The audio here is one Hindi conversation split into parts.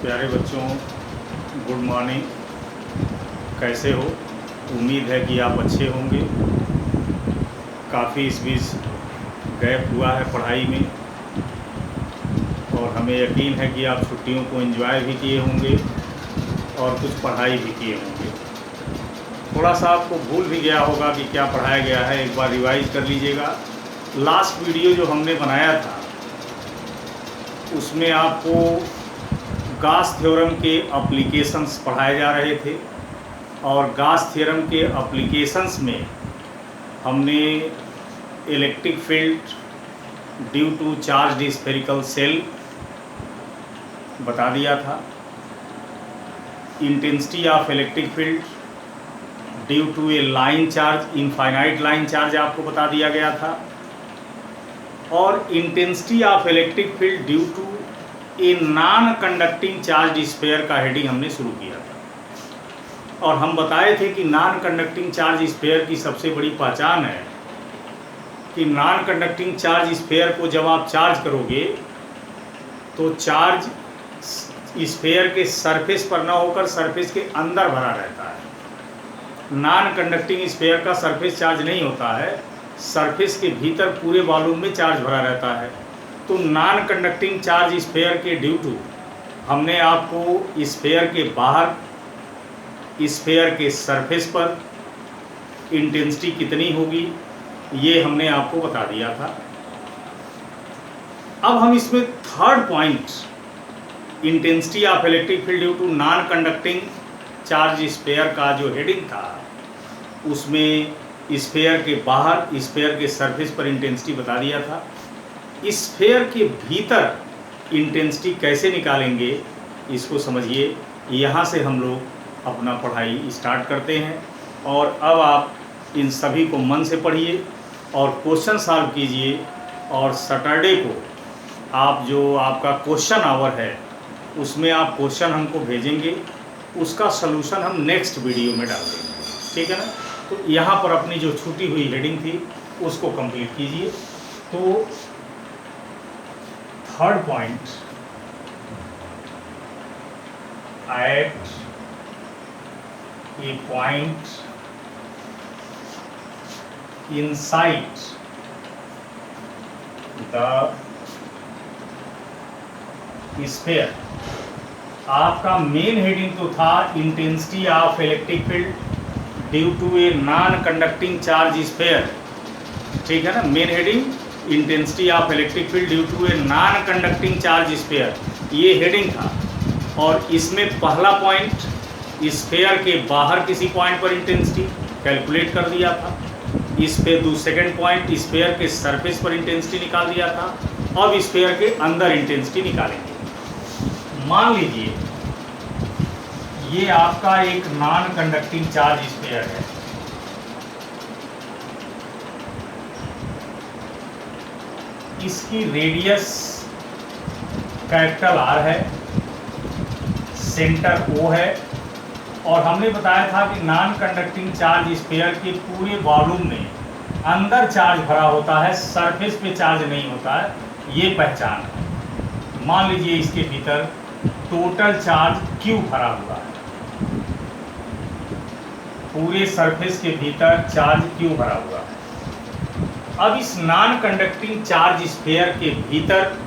प्यारे बच्चों, गुड मॉर्निंग। कैसे हो? उम्मीद है कि आप अच्छे होंगे। काफ़ी इस बीच गैप हुआ है पढ़ाई में और हमें यकीन है कि आप छुट्टियों को एंजॉय भी किए होंगे और कुछ पढ़ाई भी किए होंगे। थोड़ा सा आपको भूल भी गया होगा कि क्या पढ़ाया गया है, एक बार रिवाइज कर लीजिएगा। लास्ट वीडियो जो हमने बनाया था उसमें आपको गॉस थ्योरम के एप्लीकेशंस पढ़ाए जा रहे थे और गॉस थ्योरम के एप्लीकेशंस में हमने electric field due to charge spherical shell बता दिया था, intensity of electric field due to a line charge, infinite line charge आपको बता दिया गया था, और intensity of electric field due to a non conducting charge sphere का हेडिंग हमने शुरू किया था। और हम बताए थे कि नॉन कंडक्टिंग चार्ज स्फीयर की सबसे बड़ी पहचान है कि नॉन कंडक्टिंग चार्ज स्फीयर को जब आप चार्ज करोगे तो चार्ज स्फीयर के सरफेस पर ना होकर सरफेस के अंदर भरा रहता है। नॉन कंडक्टिंग स्फीयर का सरफेस चार्ज नहीं होता है, सरफेस के भीतर पूरे वॉल्यूम में चार्ज भरा रहता है। तो नॉन कंडक्टिंग चार्ज स्फीयर के ड्यू टू हमने आपको स्फीयर के बाहर, स्फीयर के सरफेस पर इंटेंसिटी कितनी होगी ये हमने आपको बता दिया था। अब हम इसमें third point, intensity of electric field due to non conducting charge sphere का जो हेडिंग था उसमें स्फीयर के बाहर, स्फीयर के सरफेस पर इंटेंसिटी बता दिया था। स्फीयर के भीतर इंटेंसिटी कैसे निकालेंगे इसको समझिए। यहाँ से हम लोग अपना पढ़ाई स्टार्ट करते हैं और अब आप इन सभी को मन से पढ़िए और क्वेश्चन सॉल्व कीजिए। और सैटरडे को आप जो आपका क्वेश्चन आवर है उसमें आप क्वेश्चन हमको भेजेंगे, उसका सलूशन हम नेक्स्ट वीडियो में डाल देंगे, ठीक है ना। तो यहाँ पर अपनी जो छूटी हुई हेडिंग थी उसको कंप्लीट कीजिए। तो third point, at a point inside the sphere. आपका मेन हेडिंग तो था intensity of electric field due to a non conducting charge sphere, ठीक है ना। Main heading intensity of electric field due to a non conducting charge sphere, ये हेडिंग था। और इसमें पहला पॉइंट स्फीयर के बाहर किसी पॉइंट पर इंटेंसिटी कैलकुलेट कर दिया था। इस पे सेकेंड पॉइंट स्फीयर के सरफेस पर इंटेंसिटी निकाल दिया था। अब स्फीयर के अंदर इंटेंसिटी निकालेंगे। मान लीजिए ये आपका एक नॉन कंडक्टिंग चार्ज स्फीयर है। इसकी रेडियस कैपिटल R है, सेंटर O है, और हमने बताया था कि नॉन कंडक्टिंग चार्ज स्फीयर के पूरे वॉल्यूम में अंदर चार्ज भरा होता है, सरफेस पे चार्ज नहीं होता है, ये पहचान है। मान लीजिए इसके भीतर टोटल चार्ज Q भरा हुआ है, पूरे सरफेस के भीतर चार्ज Q भरा हुआ है। अब इस नॉन कंडक्टिंग चार्ज स्फीयर के भीतर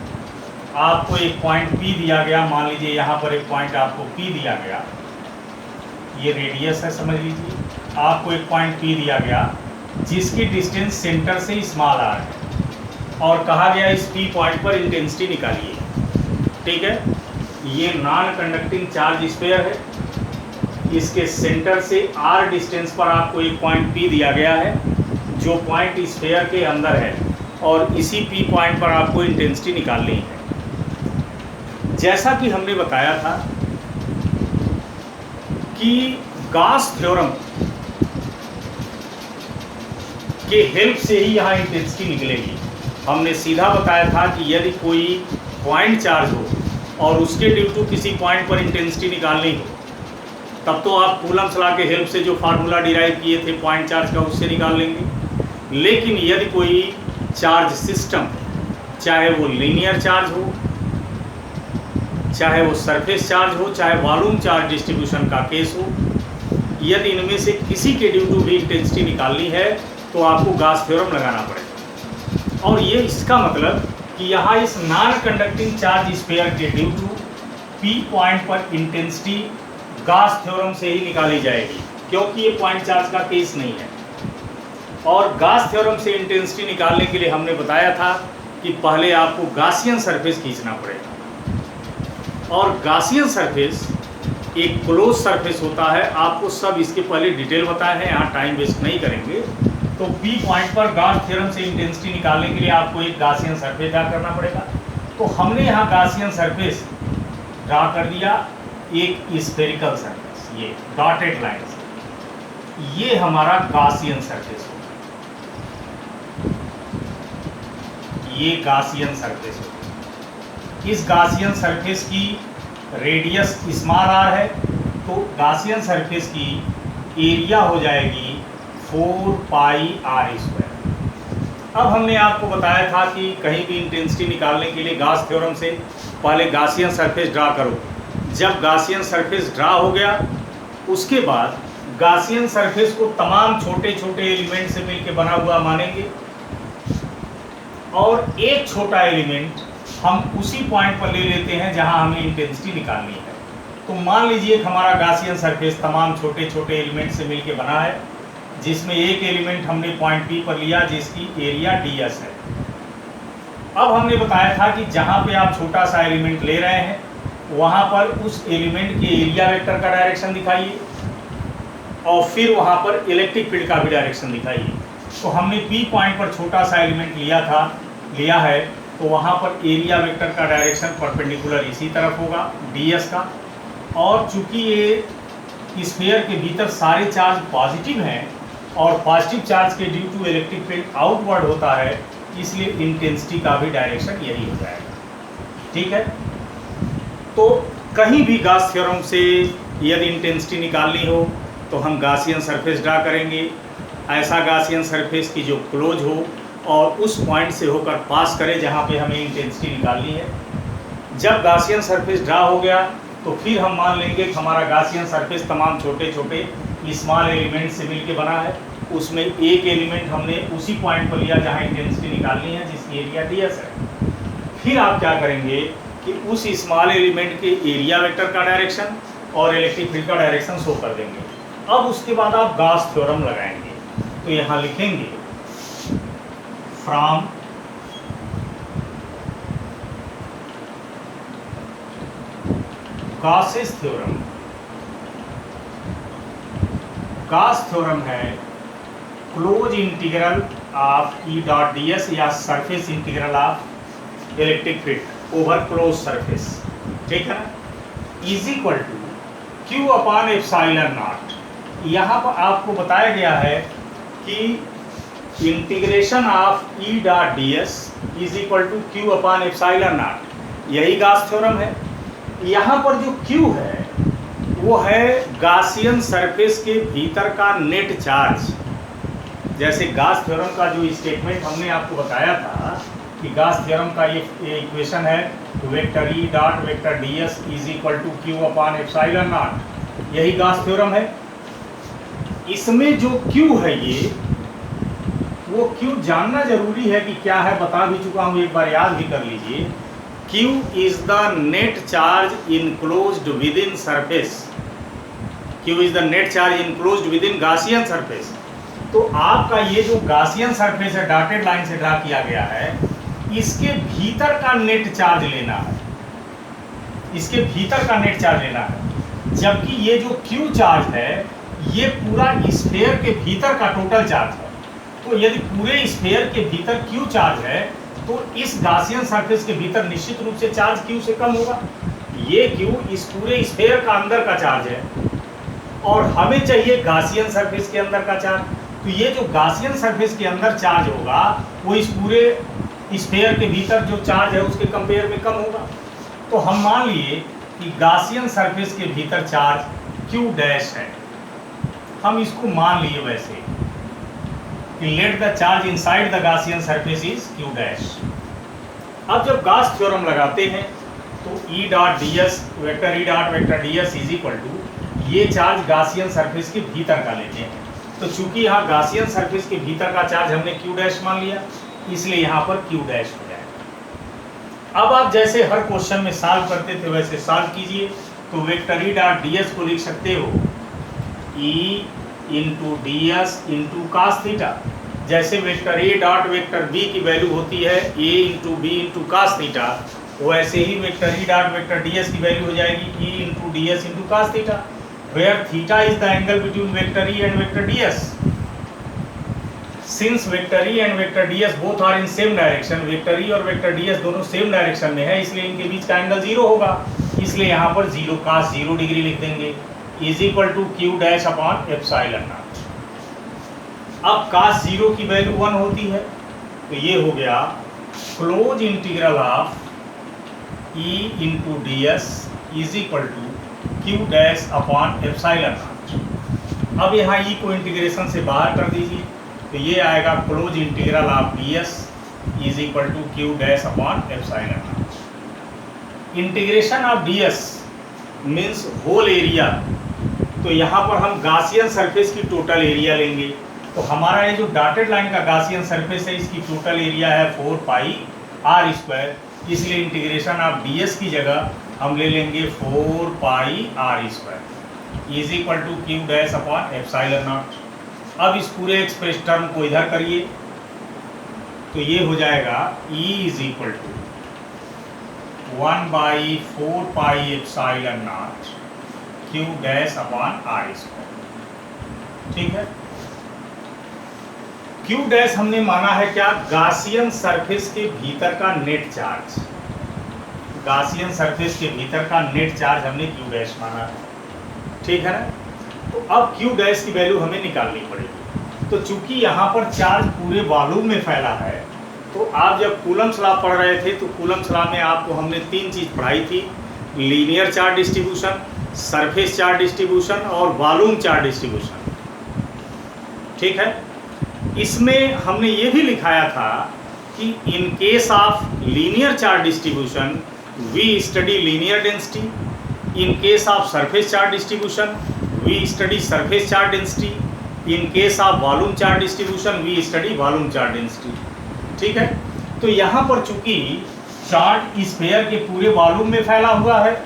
आपको एक पॉइंट P दिया गया। मान लीजिए यहाँ पर एक पॉइंट आपको P दिया गया, ये रेडियस है समझ लीजिए। आपको एक पॉइंट P दिया गया जिसकी डिस्टेंस सेंटर से स्मॉल r है और कहा गया इस P पॉइंट पर इंटेंसिटी निकालिए, ठीक है। ये नॉन कंडक्टिंग चार्ज स्फीयर है, इसके सेंटर से r डिस्टेंस पर आपको एक पॉइंट P दिया गया है जो पॉइंट स्फीयर के अंदर है, और इसी P पॉइंट पर आपको इंटेंसिटी निकालनी है। जैसा कि हमने बताया था कि गॉस थ्योरम के हेल्प से ही यहाँ इंटेंसिटी निकलेगी। हमने सीधा बताया था कि यदि कोई पॉइंट चार्ज हो और उसके ड्यू टू किसी पॉइंट पर इंटेंसिटी निकालनी हो तब तो आप कूलम्स लॉ के हेल्प से जो फार्मूला डिराइव किए थे पॉइंट चार्ज का उससे निकाल लेंगे। लेकिन यदि कोई चार्ज सिस्टम, चाहे वो लीनियर चार्ज हो, चाहे वो सरफेस चार्ज हो चाहे वॉल्यूम चार्ज डिस्ट्रीब्यूशन का केस हो, यदि इनमें से किसी के ड्यू टू भी इंटेंसिटी निकालनी है तो आपको गॉस थ्योरम लगाना पड़ेगा। और ये इसका मतलब कि यहाँ इस नॉन कंडक्टिंग चार्ज स्फीयर के ड्यू टू पी पॉइंट पर इंटेंसिटी गॉस थ्योरम से ही निकाली जाएगी, क्योंकि ये पॉइंट चार्ज का केस नहीं है। और गॉस थ्योरम से इंटेंसिटी निकालने के लिए हमने बताया था कि पहले आपको गॉसियन सरफेस खींचना पड़ेगा, और गॉसियन सरफेस एक क्लोज सरफेस होता है। आपको सब इसके पहले डिटेल बताया है, यहाँ टाइम वेस्ट नहीं करेंगे। तो पी पॉइंट पर गॉस थ्योरम से इंटेंसिटी निकालने के लिए आपको एक गॉसियन सरफेस ड्रा करना पड़ेगा। तो हमने यहाँ गॉसियन सरफेस ड्रा कर दिया, एक स्फेरिकल सरफेस, ये डॉटेड लाइन से, ये हमारा गॉसियन सरफेस होगा, ये गॉसियन सरफेस होगा। इस गॉसियन सरफेस की रेडियस स्मॉल आर है, तो गॉसियन सरफेस की एरिया हो जाएगी 4 पाई आर स्क्वायर। अब हमने आपको बताया था कि कहीं भी इंटेंसिटी निकालने के लिए गॉस थ्योरम से पहले गॉसियन सरफेस ड्रा करो। जब गॉसियन सरफेस ड्रा हो गया, उसके बाद गॉसियन सरफेस को तमाम छोटे छोटे एलिमेंट से मिलकर बना हुआ मानेंगे, और एक छोटा एलिमेंट हम उसी पॉइंट पर ले लेते हैं जहां हमें इंटेंसिटी निकालनी है। तो मान लीजिए कि हमारा गॉसियन सरफेस तमाम छोटे छोटे एलिमेंट से मिलकर बना है, जिसमें एक एलिमेंट हमने पॉइंट पी पर लिया जिसकी एरिया ds है। अब हमने बताया था कि जहां पे आप छोटा सा एलिमेंट ले रहे हैं वहां पर उस एलिमेंट के एरिया वेक्टर का डायरेक्शन दिखाइए, और फिर वहां पर इलेक्ट्रिक फील्ड का भी डायरेक्शन दिखाइए। तो हमने पी पॉइंट पर छोटा सा एलिमेंट लिया है, तो वहाँ पर एरिया वेक्टर का डायरेक्शन परपेंडिकुलर इसी तरफ होगा ds का। और चूंकि ये स्फीयर के भीतर सारे चार्ज पॉजिटिव हैं और पॉजिटिव चार्ज के due to electric field outward होता है, इसलिए इंटेंसिटी का भी डायरेक्शन यही हो जाएगा। ठीक है, तो कहीं भी गॉस थ्योरम से यदि इंटेंसिटी निकालनी हो तो हम गॉसियन सरफेस ड्रा करेंगे, ऐसा गॉसियन सरफेस की जो क्लोज हो और उस पॉइंट से होकर पास करे जहाँ पे हमें इंटेंसिटी निकालनी है। जब गॉसियन सरफेस ड्रा हो गया तो फिर हम मान लेंगे कि हमारा गॉसियन सरफेस तमाम छोटे छोटे स्मॉल एलिमेंट से मिलके बना है। उसमें एक एलिमेंट हमने उसी पॉइंट पर लिया जहाँ इंटेंसिटी निकालनी है, जिसकी एरिया ds है। फिर आप क्या करेंगे कि उस स्मॉल एलिमेंट के एरिया वेक्टर का डायरेक्शन और इलेक्ट्रिक फील्ड का डायरेक्शन शो कर देंगे। अब उसके बाद आप गॉस थ्योरम लगाएंगे, तो यहाँ लिखेंगे from Gauss's theorem. Gauss theorem है close integral of E dot D S या surface integral of electric field over close surface, ठीक है ना, is equal to Q upon epsilon naught. यहाँ पर आपको बताया गया है कि integration of E dot D S is equal to Q upon epsilon not, यही गॉस थ्योरम है। यहाँ पर जो क्यू है वो है गॉसियन सरफेस के भीतर का नेट चार्ज। जैसे गॉस थ्योरम का जो स्टेटमेंट हमने आपको बताया था कि गॉस थ्योरम का ये इक्वेशन है vector E dot vector D S is equal to Q upon epsilon not, यही गॉस थ्योरम है। इसमें जो क्यू है ये, वो क्यू जानना जरूरी है कि क्या है, बता भी चुका हूँ, एक बार याद भी कर लीजिए। Q is the net charge enclosed within surface. Q is the net charge enclosed within Gaussian surface. तो आपका ये जो Gaussian surface है डॉटेड लाइन से ड्रा किया गया है, इसके भीतर का नेट चार्ज लेना है, इसके भीतर का नेट चार्ज लेना है। जबकि ये जो Q चार्ज है ये पूरा स्फीयर के भीतर का टोटल चार्ज है। तो यदि पूरे स्फीयर के भीतर Q चार्ज है तो इस गॉसियन सरफेस के भीतर निश्चित रूप से चार्ज Q से कम होगा। ये Q इस पूरे स्फीयर का अंदर का चार्ज है और हमें चाहिए गॉसियन सरफेस के अंदर का चार्ज। तो ये जो गॉसियन सरफेस के अंदर चार्ज होगा वो इस पूरे स्फीयर के भीतर जो चार्ज है उसके कंपेयर में कम होगा। तो हम मान लिए कि गॉसियन सरफेस के भीतर चार्ज Q डैश है, हम इसको मान लिए वैसे कि let the charge inside the Gaussian surface is Q dash. अब जब गॉस थ्योरम लगाते हैं तो E dot D S vector E dot vector D S is equal to, ये चार्ज गासियन सरफेस के भीतर का लेते हैं। तो चूंकि यहाँ गासियन सरफेस के भीतर का चार्ज हमने क्यू डैश मान लिया, इसलिए यहाँ पर क्यू डैश हो जाएगा। अब आप जैसे हर क्वेश्चन में सॉल्व करते थे वैसे सॉल्व कीजिए। तो vector E dot D S को लिख सकते हो E into D S into cos theta. जैसे vector A dot vector B की वैल्यू होती है A into B into cos theta, वैसे ही vector E dot vector D S की वैल्यू हो जाएगी E into D S into cos theta, where theta is the angle between vector E and vector ds. Since vector E and vector ds both are in same direction, vector E और vector ds दोनों सेम डायरेक्शन में है, इसलिए इनके बीच का एंगल जीरो होगा। इसलिए यहाँ पर जीरो cos 0 डिग्री लिख देंगे, is equal to Q dash upon epsilon nought. अब cos 0 की वैल्यू 1 होती है, तो ये हो गया close integral of E into D S is equal to Q dash upon epsilon nought. अब यहाँ ई को इंटीग्रेशन से बाहर कर दीजिए, तो ये आएगा close integral of D S is equal to Q dash upon epsilon naught. Integration of D S means whole area, तो यहाँ पर हम गासियन सरफेस की टोटल एरिया लेंगे। तो हमारा ये जो डॉटेड लाइन का गासियन सरफेस है इसकी टोटल एरिया है 4 पाई आर स्क्वायर, इसलिए इंटीग्रेशन ऑफ डी एस की जगह हम ले लेंगे 4 pi R square is equal to Q dash upon epsilon nought. अब इस पूरे एक्सप्रेस टर्म को इधर करिए, तो ये हो जाएगा E is equal to 1/4 pi epsilon nought Q dash upon R square. ठीक है, क्यू डैश हमने माना है क्या, गासियन सरफेस के भीतर का नेट चार्ज। गासियन सरफेस के भीतर का नेट चार्ज हमने क्यू डैश माना है, ठीक है ना। तो अब क्यू डैश की वैल्यू हमें निकालनी पड़ेगी। तो चूंकि यहाँ पर चार्ज पूरे वॉल्यूम में फैला है, तो आप जब कूलम्स लॉ पढ़ रहे थे तो कूलम्स लॉ में आपको हमने 3 चीज़ पढ़ाई थी, linear charge distribution, surface charge distribution और वॉल्यूम चार्ज डिस्ट्रीब्यूशन। ठीक है, इसमें हमने ये भी लिखाया था कि in case of linear charge distribution we study linear density, in case of surface charge distribution we study surface charge density, in case of volume charge distribution we study volume charge density। ठीक है, तो यहाँ पर चूंकि चार्ज स्फीयर के पूरे वॉल्यूम में फैला हुआ है,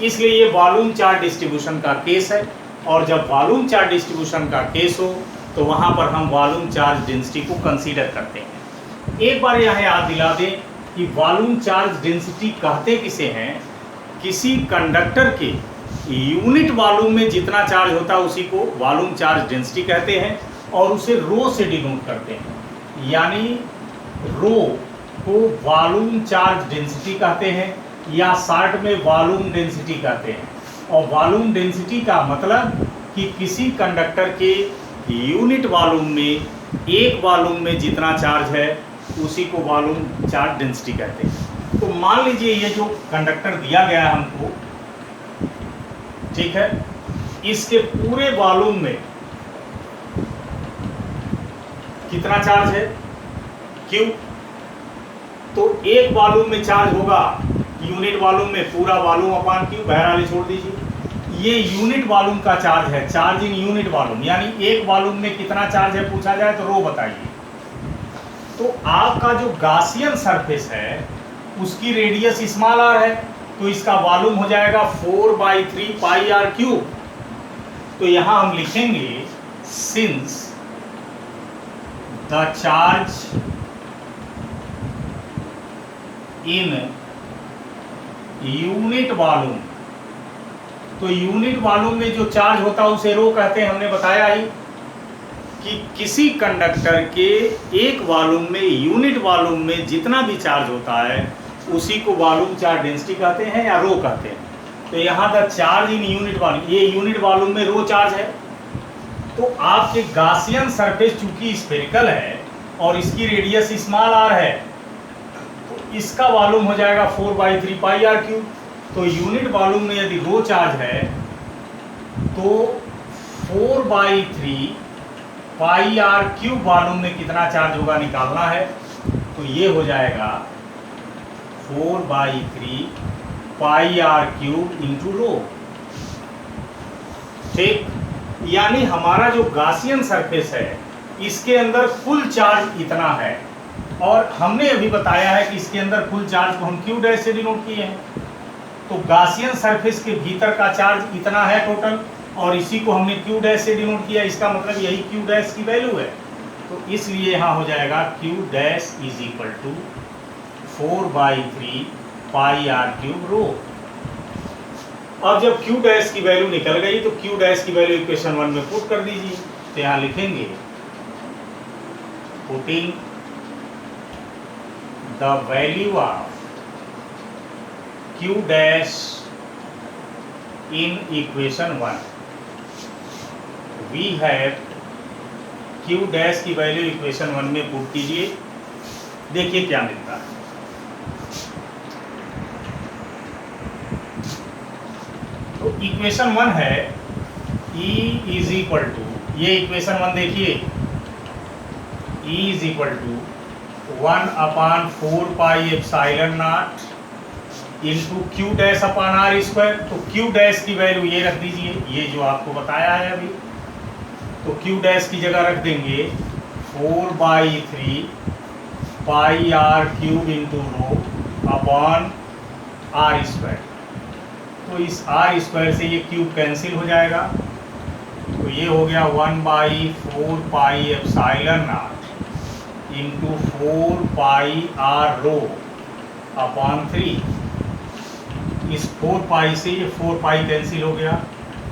इसलिए ये वॉल्यूम चार्ज डिस्ट्रीब्यूशन का केस है, और जब वॉल्यूम चार्ज डिस्ट्रीब्यूशन का केस हो तो वहाँ पर हम वॉल्यूम चार्ज डेंसिटी को कंसीडर करते हैं। एक बार यहाँ याद दिला दें कि वॉल्यूम चार्ज डेंसिटी कहते किसे हैं, किसी कंडक्टर के यूनिट वॉल्यूम में जितना चार्ज होता है उसी को वॉल्यूम चार्ज डेंसिटी कहते हैं, और उसे रो से डिनोट करते हैं। यानी रो को वॉल्यूम चार्ज डेंसिटी कहते हैं, या शॉर्ट में वॉल्यूम डेंसिटी कहते हैं। और वॉल्यूम डेंसिटी का मतलब कि किसी कंडक्टर के यूनिट वॉल्यूम में, एक वॉल्यूम में जितना चार्ज है उसी को वॉल्यूम चार्ज डेंसिटी कहते हैं। तो मान लीजिए ये जो कंडक्टर दिया गया है हमको, ठीक है, इसके पूरे वॉल्यूम में कितना चार्ज है, Q। तो एक वॉल्यूम में चार्ज होगा यूनिट वॉल्यूम में पूरा वॉल्यूम अपॉन Q, बहर वाले छोड़ दीजिए। ये यूनिट वॉल्यूम का चार्ज है, चार्ज इन यूनिट वॉल्यूम, यानी एक वॉल्यूम में कितना चार्ज है पूछा जाए तो रो बताइए। तो आपका जो गासियन सरफेस है उसकी रेडियस स्मॉल r है, तो इसका वॉल्यूम हो जाएगा 4/3 पाई आर क्यूब। तो यहां हम लिखेंगे since the charge in unit volume, तो यूनिट वॉल्यूम में जो चार्ज होता है उसे रो कहते हैं। हमने बताया ही कि किसी कंडक्टर के एक वॉल्यूम में, यूनिट वॉल्यूम में जितना भी चार्ज होता है उसी को वॉल्यूम चार्ज डेंसिटी कहते हैं या रो कहते हैं। तो यहाँ the charge in unit volume, ये यूनिट वॉल्यूम में रो चार्ज है। तो आपके गासियन सरफेस चूंकि स्फेरिकल है और इसकी रेडियस स्मॉल r है, तो इसका वॉल्यूम हो जाएगा 4/3 पाई आर क्यूब। तो यूनिट वॉल्यूम में यदि रो चार्ज है तो 4/3 पाई आर क्यूब वॉल्यूम में कितना चार्ज होगा निकालना है। तो ये हो जाएगा 4/3 पाई आर क्यूब इंटू रो। ठीक, यानी हमारा जो गॉसियन सरफेस है इसके अंदर कुल चार्ज इतना है, और हमने अभी बताया है कि इसके अंदर कुल चार्ज को हम क्यू डैश से डिनोट किए हैं। तो गॉसियन सरफेस के भीतर का चार्ज इतना है टोटल, और इसी को हमने क्यू डैश से डिनोट किया, इसका मतलब यही क्यू डैश की वैल्यू है। तो इसलिए यहाँ हो जाएगा Q dash is equal to 4/3 pi R cube rho. अब जब क्यू डैश की वैल्यू निकल गई तो क्यू डैश की वैल्यू इक्वेशन 1 में पुट कर दीजिए। तो यहाँ लिखेंगे putting the value of Q dash in equation 1 we have Q dash की वैल्यू इक्वेशन 1 में पुट कीजिए। देखिए क्या मिलता है। तो इक्वेशन 1 है E इज इक्वल टू, ये इक्वेशन 1 देखिए, E is equal to 1/4 pi epsilon nought into Q dash upon R square. तो क्यू डैश की वैल्यू ये रख दीजिए, ये जो आपको बताया है अभी। तो क्यू डैश की जगह रख देंगे 4/3 pi R cube into rho upon R square. तो इस आर स्क्वायर से ये क्यूब कैंसिल हो जाएगा, तो ये हो गया 1/4 pi epsilon nought into 4 pi R rho upon 3। इस 4 पाई से ये 4 पाई कैंसिल हो गया,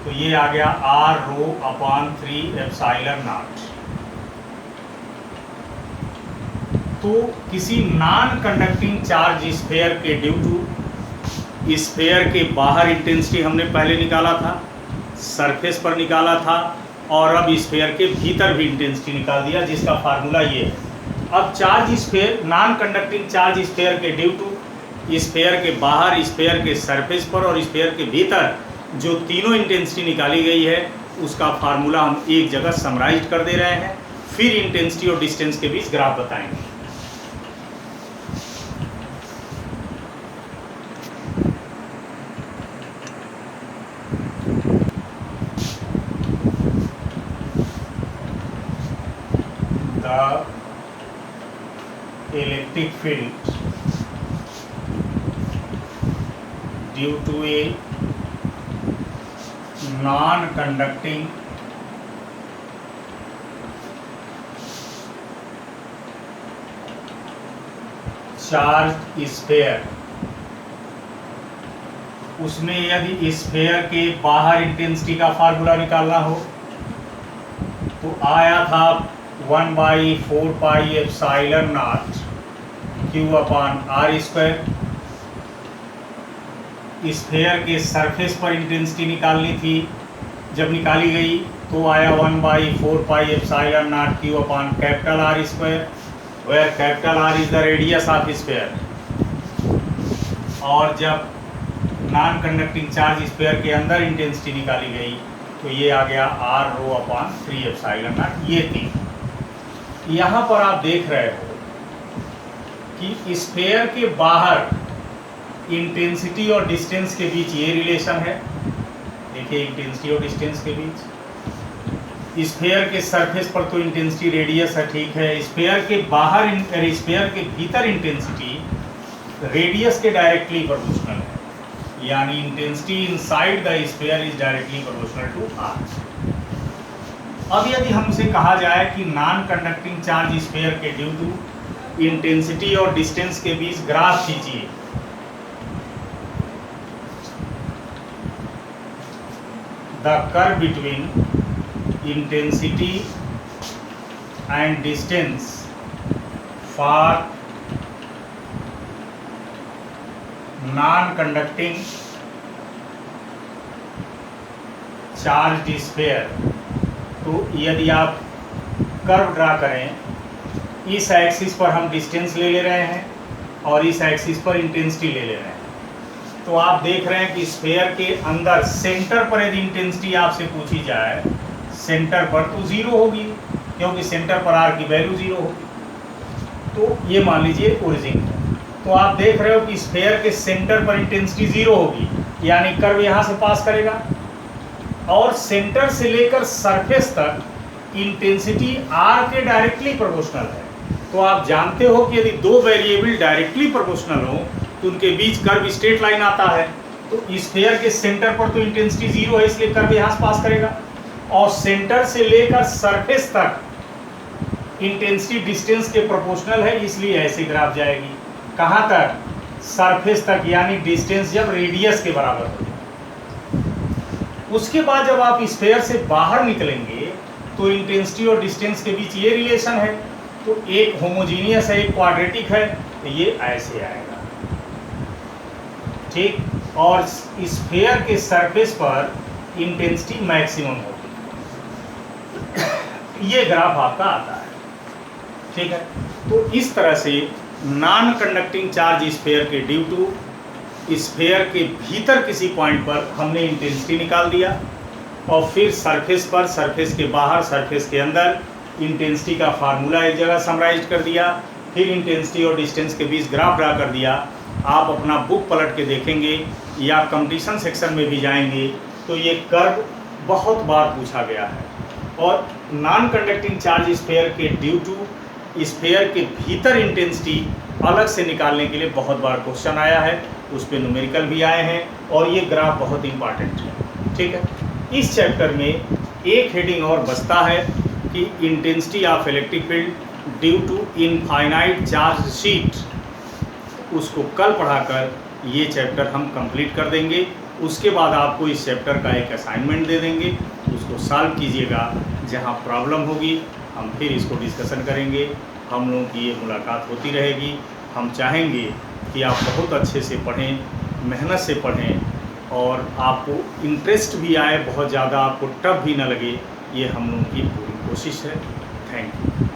तो ये आ गया R rho upon 3 epsilon nought. तो किसी नॉन कंडक्टिंग चार्ज स्फीयर के ड्यू टू स्फीयर के बाहर इंटेंसिटी हमने पहले निकाला था, सरफेस पर निकाला था, और अब स्फीयर के भीतर भी इंटेंसिटी निकाल दिया, जिसका फार्मूला ये है। अब charge sphere, non conducting charge sphere के ड्यू टू स्फीयर के बाहर, स्फीयर के सरफेस पर और स्फीयर के भीतर जो तीनों इंटेंसिटी निकाली गई है उसका फार्मूला हम एक जगह समराइज कर दे रहे हैं। फिर इंटेंसिटी और डिस्टेंस के बीच ग्राफ बताएंगे। Electric field due to a non conducting charge sphere, उसमें यदि स्फीयर के बाहर इंटेंसिटी का फार्मूला निकालना हो तो आया था 1/4 pi epsilon nought Q upon R square. Sphere के सरफेस पर इंटेंसिटी निकालनी थी, जब निकाली गई तो आया 1/4 pi epsilon nought Q upon capital R square, where capital R is the radius of sphere. और जब नॉन कंडक्टिंग चार्ज स्फीयर के अंदर इंटेंसिटी निकाली गई तो ये आ गया R rho upon 3 epsilon nought. ये थी। यहाँ पर आप देख रहे हो कि स्फीयर के बाहर इंटेंसिटी और डिस्टेंस के बीच ये रिलेशन है। देखिए इंटेंसिटी और डिस्टेंस के बीच। स्फीयर के सरफेस पर तो इंटेंसिटी रेडियस है, ठीक है। स्फीयर के बाहर, स्फीयर के भीतर इंटेंसिटी रेडियस के डायरेक्टली प्रोपोर्शनल है, यानी intensity inside the sphere is directly proportional to R. अब यदि हमसे कहा जाए कि नॉन कंडक्टिंग चार्ज स्फीयर के ड्यू टू इंटेंसिटी और डिस्टेंस के बीच ग्राफ खींचिए, the curve between intensity and distance for non conducting charge sphere. तो यदि आप कर्व ड्रा करें, इस एक्सिस पर हम डिस्टेंस ले रहे हैं और इस एक्सिस पर इंटेंसिटी ले रहे हैं, तो आप देख रहे हैं कि स्फीयर के अंदर सेंटर पर यदि इंटेंसिटी आपसे पूछी जाए, सेंटर पर तो ज़ीरो होगी, क्योंकि सेंटर पर आर की वैल्यू ज़ीरो होगी। तो ये मान लीजिए ओरिजिन है, तो आप देख रहे हो कि स्फेयर के सेंटर पर इंटेंसिटी 0 होगी, यानी कर्व यहाँ से पास करेगा, और सेंटर से लेकर सरफेस तक इंटेंसिटी आर के डायरेक्टली प्रोपोर्शनल है। तो आप जानते हो कि यदि दो वेरिएबल डायरेक्टली प्रोपोर्शनल हो तो उनके बीच कर्व स्ट्रेट लाइन आता है। तो स्फेयर के सेंटर पर तो इंटेंसिटी 0 है, इसलिए कर्व यहाँ से पास करेगा, और सेंटर से लेकर सरफेस तक इंटेंसिटी डिस्टेंस के प्रोपोर्शनल है, इसलिए ऐसे ग्राफ जाएगी। कहाँ तक? सरफेस तक, यानी डिस्टेंस जब रेडियस के बराबर हो। उसके बाद जब आप स्फेयर से बाहर निकलेंगे तो इंटेंसिटी और डिस्टेंस के बीच ये रिलेशन है, तो एक होमोजीनियस है, एक क्वाड्रेटिक है, तो ये ऐसे आएगा, ठीक। और स्फेयर के सरफेस पर इंटेंसिटी मैक्सिमम होगी, ये ग्राफ आपका आता है, ठीक है। तो इस तरह से नॉन कंडक्टिंग चार्ज स्फेयर के ड्यू टू स्फेयर के भीतर किसी पॉइंट पर हमने इंटेंसिटी निकाल दिया, और फिर सरफेस पर, सरफेस के बाहर, सरफेस के अंदर इंटेंसिटी का फार्मूला एक जगह समराइज कर दिया, फिर इंटेंसिटी और डिस्टेंस के बीच ग्राफ ड्रा कर दिया। आप अपना बुक पलट के देखेंगे या कंपटीशन सेक्शन में भी जाएंगे तो ये कर्व बहुत बार पूछा गया है। और नॉन कंडक्टिंग चार्ज स्फेयर के ड्यू टू स्फेयर के भीतर इंटेंसिटी अलग से निकालने के लिए बहुत बार क्वेश्चन आया है, उस पर न्यूमेरिकल भी आए हैं, और ये ग्राफ बहुत इंपॉर्टेंट है, ठीक है। इस चैप्टर में एक हेडिंग और बचता है कि intensity of electric field due to infinite charge sheet, उसको कल पढ़ाकर ये चैप्टर हम कंप्लीट कर देंगे। उसके बाद आपको इस चैप्टर का एक असाइनमेंट दे देंगे, उसको सॉल्व कीजिएगा। जहाँ प्रॉब्लम होगी हम फिर इसको डिस्कशन करेंगे। हम लोगों की ये मुलाकात होती रहेगी। हम चाहेंगे कि आप बहुत अच्छे से पढ़ें, मेहनत से पढ़ें, और आपको इंटरेस्ट भी आए, बहुत ज़्यादा आपको टफ भी ना लगे, ये हम लोगों की पूरी कोशिश है। Thank you.